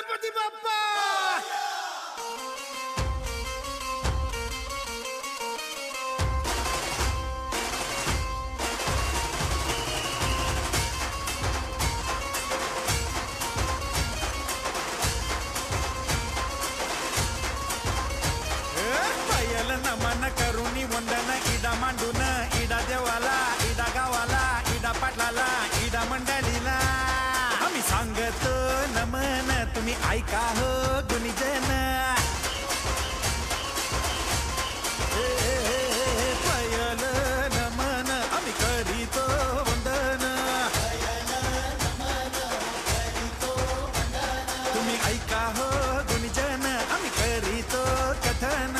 गणपती बाप्पा नमन करुणी वंदन इडा मांडून इडा देवाला इडा गावाला इडा पाटलाला इडा मंडळीला आम्ही सांगतो नमन तुम्ही ऐका हो गुणीजन पयल नमन आम्ही करीतो वंदन तुम्ही ऐका हो गुणीजन आम्ही करीतो कथन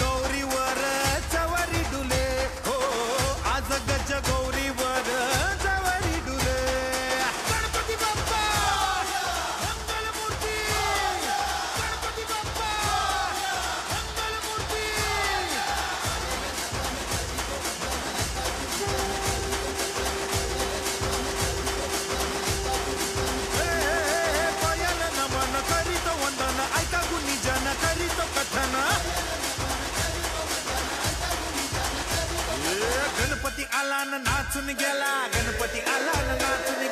गौरीवर जवारी डुले हो आज गज गौरीवर जवारी डुले गणपती बाप्पा मंगलमूर्ती गणपती बाप्पा मंगलमूर्ती पयल नमन करीत वंदन ऐका गुणीजन करीत कथन गणपती आला न नाचून गेला गणपती आला न नाचून